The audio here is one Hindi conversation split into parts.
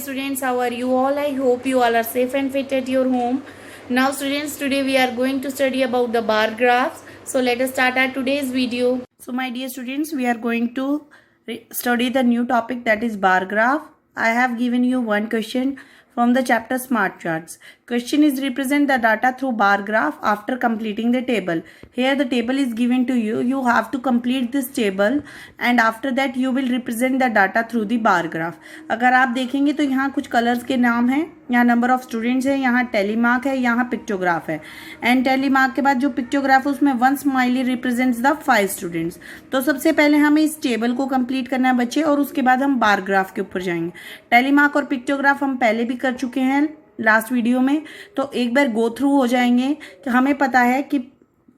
students, how are you all? I hope you all are safe and fit at your home. Now students, today we are going to study about the bar graphs. So let us start our today's video. So my dear students, we are going to study the new topic, that is bar graph. I have given you one question from the chapter Smart Charts. Question is represent the data through bar graph after completing the table. Here the table is given to you. You have to complete this table and after that you will represent the data through the bar graph. अगर आप देखेंगे तो यहाँ कुछ कलर्स के नाम हैं, यहाँ नंबर ऑफ स्टूडेंट्स है, यहाँ टेलीमार्क है, यहाँ पिक्टोग्राफ है. एंड टेलीमार्क के बाद जो पिक्टोग्राफ है उसमें one smiley represents the 5 students. तो सबसे पहले हमें इस टेबल को कंप्लीट करना है बच्चे, और उसके बाद हम बार ग्राफ के ऊपर जाएंगे. टेलीमार्क और पिक्टोग्राफ हम पहले भी कर चुके हैं लास्ट वीडियो में, तो एक बार गो थ्रू हो जाएंगे. कि हमें पता है कि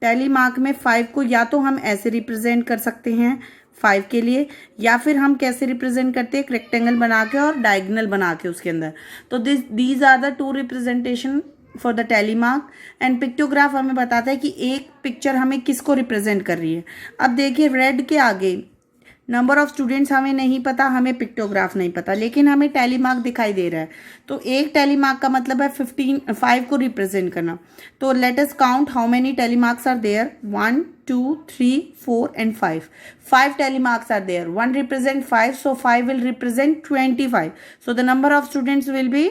टेलीमार्क में 5 को या तो हम ऐसे रिप्रेजेंट कर सकते हैं 5 के लिए, या फिर हम कैसे रिप्रेजेंट करते हैं, एक रेक्टेंगल बना के और डायगोनल बना के उसके अंदर. तो these are the 2 representation for the tally mark. And pictograph हमें बताता है कि एक पिक्चर हमें किसको रिप्रेजेंट कर रही है. अब देखिए रेड के आगे नंबर ऑफ स्टूडेंट्स हमें नहीं पता, हमें पिक्टोग्राफ नहीं पता, लेकिन हमें टेलीमार्क दिखाई दे रहा है. तो एक टेलीमार्क का मतलब है 5 को रिप्रेजेंट करना. तो let us count how many tally marks are there. 1 2 3 4 and 5. 5 telemarks are there. 1 represent 5, so 5 will represent 25. So the number of students will be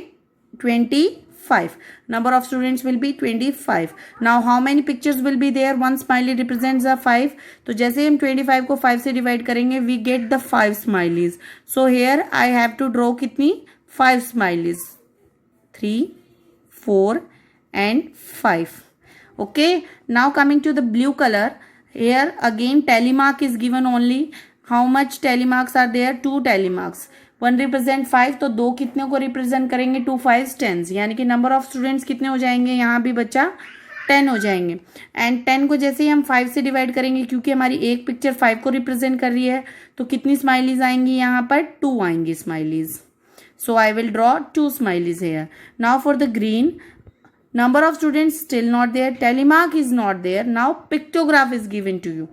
25. Number of students will be 25. Now how many pictures will be there? One smiley represents the 5. तो जैसे हम 25 को 5 से डिवाइड करेंगे, we get the 5 smileys. So here I have to draw कितनी 5 smileys. 3 4 and 5. Okay, now coming to the blue color. Here again telemark is given only. How much telemarks are there? 2 telemarks. 1 represent 5, तो 2 कितने को रिप्रेजेंट करेंगे? 2 5 10, यानी कि नंबर ऑफ स्टूडेंट्स कितने हो जाएंगे? यहाँ भी बच्चा 10 हो जाएंगे. एंड 10 को जैसे ही हम 5 से डिवाइड करेंगे, क्योंकि हमारी एक पिक्चर 5 को रिप्रेजेंट कर रही है, तो कितनी स्माइलीज आएंगी? यहाँ पर 2 आएंगी smileys. So I will draw 2 smileys here. Now for the green, number of students still not there, telemark is not there. Now pictograph is given to you.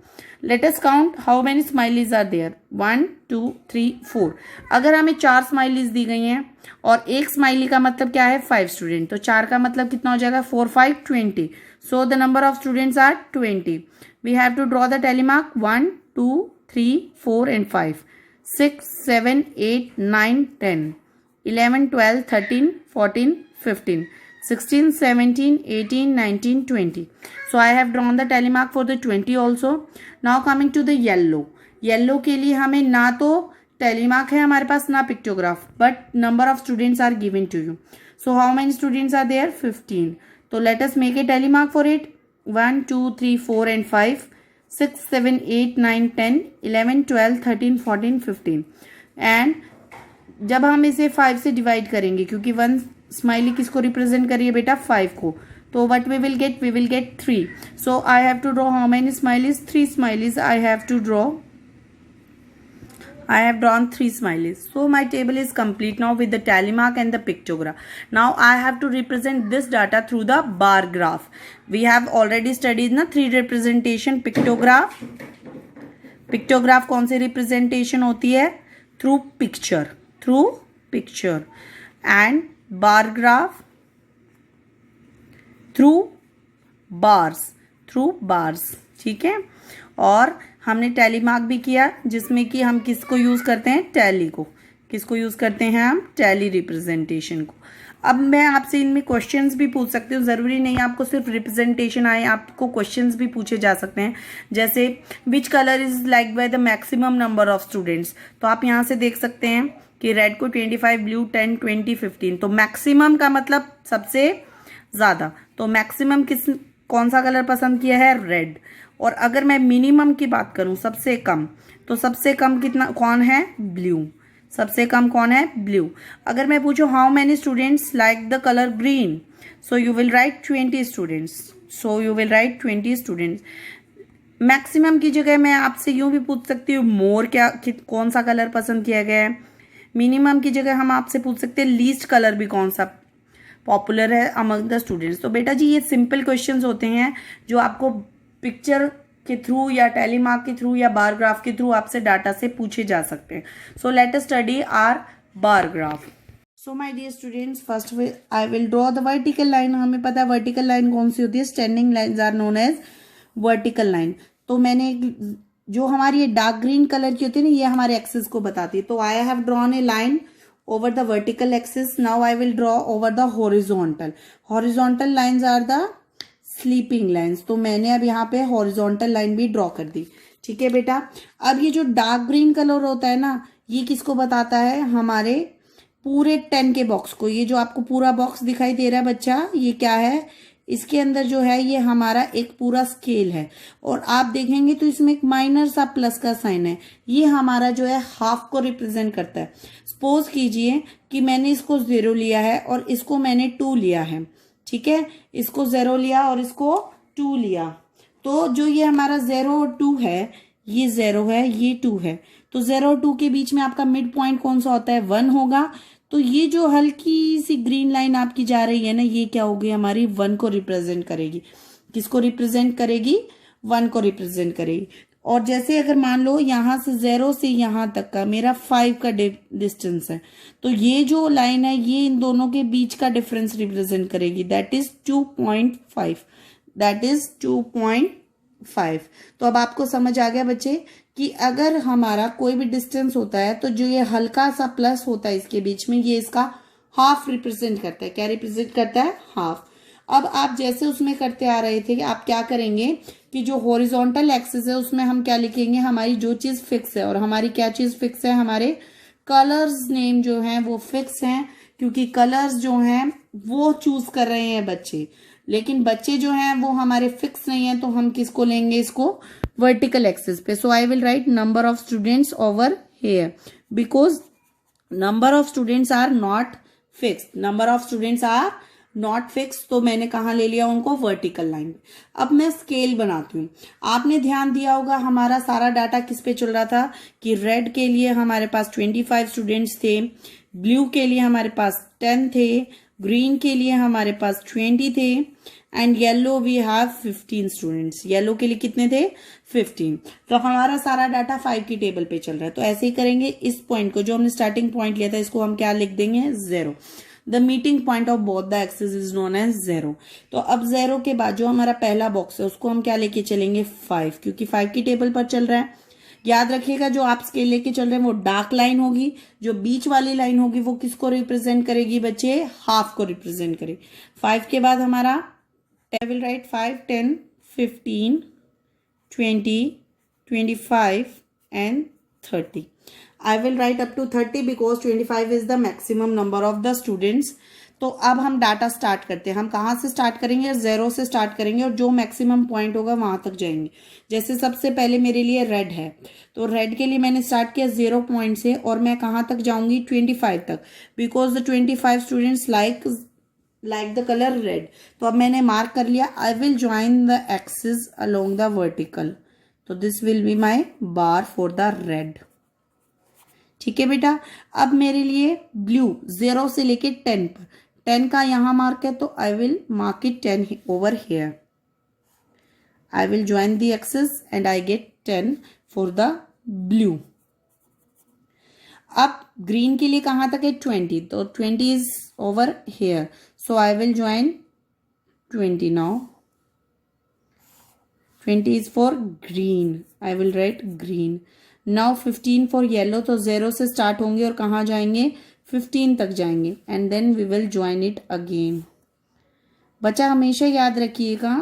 Let us count how many smileys are there. 1 2 3 4. अगर हमें 4 स्माइलीज दी गई हैं और एक स्माइली का मतलब क्या है? 5 स्टूडेंट. तो 4 का मतलब कितना हो जाएगा? 4 5 20. So the number of students are 20. We have to draw the telemark. 1 2 3 4 and 5. 6 7 8 9 10 11 12 13 14 15 16 17 18 19 20. So I have drawn the telemark for the 20 also. Now coming to the yellow. Yellow के लिए हमें ना तो telemark है हमारे पास, ना pictograph, but number of students are given to you. So how many students are there? 15. So let us make a telemark for it. 1 2 3 4 and 5. 6 7 8 9 10 11 12 13 14 15. And जब हम इसे 5 से डिवाइड करेंगे, क्योंकि 1 स्माइली किसको रिप्रेजेंट करिए बेटा? 5 को. तो what we will get 3. So I have to draw how many smileys? 3 smileys I have to draw. I have drawn 3 smileys. So my table is complete now with the telemark and the pictograph. Now I have to represent this data through the bar graph. We have already studied na 3 representation. Pictograph. Pictograph कौन सी representation होती है? Through picture. Through picture. And bar graph through bars. Through bars. ठीक है. और हमने टेलीमार्क भी किया, जिसमें कि हम किसको यूज करते हैं? टैली को. किसको यूज करते हैं हम? टैली रिप्रेजेंटेशन को. अब मैं आपसे इनमें क्वेश्चंस भी पूछ सकती हूँ, जरूरी नहीं आपको सिर्फ रिप्रेजेंटेशन आए, आपको क्वेश्चंस भी पूछे जा सकते हैं. जैसे which colour is like by the maximum number of students. तो आप यहाँ से देख सकते हैं कि रेड को 25, ब्लू 10 20 15. तो मैक्सिमम का मतलब सबसे ज्यादा. तो मैक्सिमम कौन सा कलर पसंद किया है? रेड. और अगर मैं मिनिमम की बात करूं, सबसे कम, तो सबसे कम कितना कौन है? ब्लू. सबसे कम कौन है? ब्लू. अगर मैं पूछूं how many students like the colour green, so you will right 20 students. So you will right 20 students. Maximum की जगह मैं आपसे यूं भी पूछ सकती हूँ मोर कौन सा कलर पसंद किया गया है. मिनिमम की जगह हम आपसे पूछ सकते हैं लीस्ट कलर भी कौन सा पॉपुलर है अमंग द स्टूडेंट्स. तो बेटा जी ये सिंपल क्वेश्चंस होते हैं जो आपको पिक्चर के थ्रू या टेलीमार्क के थ्रू या बार ग्राफ के थ्रू आपसे डाटा से पूछे जा सकते हैं. So let us study our bar graph. So my dear students, first I will draw the vertical line. हमें पता है वर्टिकल लाइन कौन सी होती है. Standing lines are known as vertical line. तो मैंने जो हमारी ये डार्क ग्रीन कलर की होती है ना, ये हमारे एक्सिस को बताती है. तो I have drawn A line over the vertical axis. Now I will draw over the horizontal. Horizontal lines are the sleeping lines. तो मैंने अब यहाँ पे horizontal line भी ड्रॉ कर दी. ठीक है बेटा. अब ये जो डार्क ग्रीन कलर होता है ना, ये किसको बताता है? हमारे पूरे 10 के बॉक्स को. ये जो आपको पूरा बॉक्स दिखाई दे रहा है बच्चा, ये क्या है? इसके अंदर जो है ये हमारा एक पूरा स्केल है. और आप देखेंगे तो इसमें एक माइनर सा प्लस का साइन है. ये हमारा जो है हाफ को रिप्रेजेंट करता है. सपोज कीजिए कि मैंने इसको 0 लिया है और इसको मैंने 2 लिया है. ठीक है, इसको 0 लिया और इसको 2 लिया. तो जो ये हमारा 0 और 2 है, ये 0 है, ये 2 है. तो 0 और 2 के बीच में आपका मिड पॉइंट कौन सा होता है? 1 होगा. तो ये जो हल्की सी ग्रीन लाइन आपकी जा रही है ना, ये क्या होगी? हमारी 1 को रिप्रेजेंट करेगी. किसको रिप्रेजेंट करेगी? 1 को रिप्रेजेंट करेगी. और जैसे अगर मान लो यहां से 0 से यहां तक का मेरा 5 का डिस्टेंस है, तो ये जो लाइन है ये इन दोनों के बीच का डिफरेंस रिप्रेजेंट करेगी. That is 2.5. That is 2.5. तो अब आपको समझ आ गया बच्चे कि अगर हमारा कोई भी डिस्टेंस होता है तो जो ये हल्का सा प्लस होता है इसके बीच में, ये इसका हाफ रिप्रेजेंट करता है. क्या रिप्रेजेंट करता है? हाफ. अब आप जैसे उसमें करते आ रहे थे कि आप क्या करेंगे कि जो हॉरिजॉन्टल एक्सिस है उसमें हम क्या लिखेंगे? हमारी जो चीज फिक्स है. और हमारी क्या चीज फिक्स है? हमारे कलर्स नेम जो हैं वो फिक्स हैं, क्योंकि कलर्स जो हैं वो चूज कर रहे हैं बच्चे. लेकिन बच्चे जो हैं वो हमारे फिक्स नहीं है. तो हम किसको लेंगे? इसको वर्टिकल एक्सिस पे. So I will write number of students over here, because number of students are not fix. Number of students are not fix. तो मैंने कहा ले लिया उनको? Vertical line. अब मैं स्केल बनाती हूँ. आपने ध्यान दिया होगा हमारा सारा डाटा किस पे चल रहा था कि रेड के लिए हमारे पास 25 स्टूडेंट्स थे, ब्लू के लिए हमारे पास 10 थे, ग्रीन के लिए हमारे पास 20 थे, and yellow we have 15 students. Yellow के लिए कितने थे? 15. तो हमारा सारा डाटा 5 की टेबल पे चल रहा है. तो ऐसे ही करेंगे. इस पॉइंट को जो हमने स्टार्टिंग पॉइंट लिया था इसको हम क्या लिख देंगे? 0. The meeting point of both the axis is known as 0. तो अब 0 के बाद जो हमारा पहला बॉक्स है उसको हम क्या लेके चलेंगे? 5, क्योंकि 5 की टेबल पर चल रहा है. याद रखिएगा जो आप स्केल लेके चल रहे हैं वो डार्क लाइन होगी. जो बीच वाली लाइन होगी वो किसको रिप्रेजेंट करेगी बच्चे? हाफ को रिप्रेजेंट करेगी. 5 के बाद हमारा I will write 5, 10, 15, 20, 25 and 30. I will write up to 30 because 25 is the maximum number of the students. तो अब हम डाटा स्टार्ट करते हैं. हम कहाँ से स्टार्ट करेंगे? 0 से स्टार्ट करेंगे और जो मैक्सिमम पॉइंट होगा वहां तक जाएंगे. जैसे सबसे पहले मेरे लिए रेड है, तो रेड के लिए मैंने स्टार्ट किया 0 पॉइंट से और मैं कहाँ तक जाऊंगी? 25 तक, because the 25 students like the colour red. तो अब मैंने मार्क कर लिया. I will join the axis along the vertical. तो this will be my bar for the red. ठीक है बेटा. अब मेरे लिए ब्लू 0 से लेके 10 पर, 10 का यहां मार्क है तो I will mark it 10 over here. I will join the axis and I get 10 for the blue. अब ग्रीन के लिए कहां तक है? 20. तो 20 is over here. So I will join 20 now. 20 is for green. I will write green. Now 15 for yellow. तो 0 से स्टार्ट होंगे और कहाँ जाएंगे? 15 तक जाएंगे. And then we will join it again. बच्चा हमेशा याद रखिएगा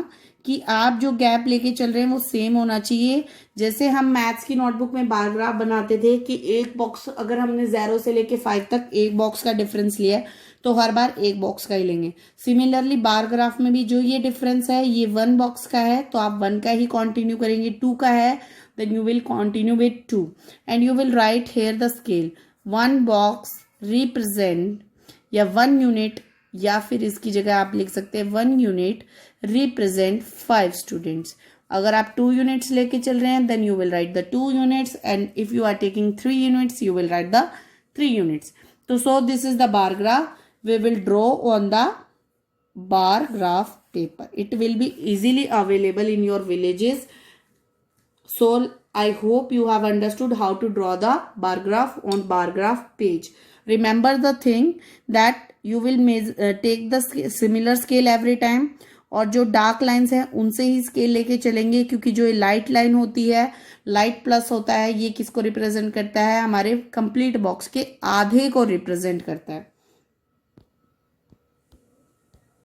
कि आप जो गैप लेके चल रहे हैं वो सेम होना चाहिए. जैसे हम मैथ्स की नोटबुक में बार ग्राफ बनाते थे कि एक बॉक्स अगर हमने 0 से लेके 5 तक एक बॉक्स का डिफरेंस लिया है तो हर बार एक बॉक्स का ही लेंगे. सिमिलरली बार ग्राफ में भी जो ये डिफरेंस है ये 1 बॉक्स का है तो आप 1 का ही कंटिन्यू करेंगे. 2 का है then you will continue with 2 and you will write here the scale. 1 box represent या 1 यूनिट, या फिर इसकी जगह आप लिख सकते हैं 1 यूनिट रिप्रेजेंट 5 स्टूडेंट्स. अगर आप 2 यूनिट्स लेके चल रहे हैं then you will write the 2 units and if you are taking 3 units you will write the 3 units. तो so this is the bar graph. We will draw on the bar graph paper. It will be easily available in your villages. So I hope you have understood how to draw the bar graph on bar graph page. Remember the thing that you will take the similar scale every time, और जो डार्क लाइंस हैं उनसे ही स्केल लेके चलेंगे, क्योंकि जो लाइट लाइन होती है, लाइट प्लस होता है, ये किसको रिप्रेजेंट करता है, हमारे कंप्लीट बॉक्स के आधे को रिप्रेजेंट करता है।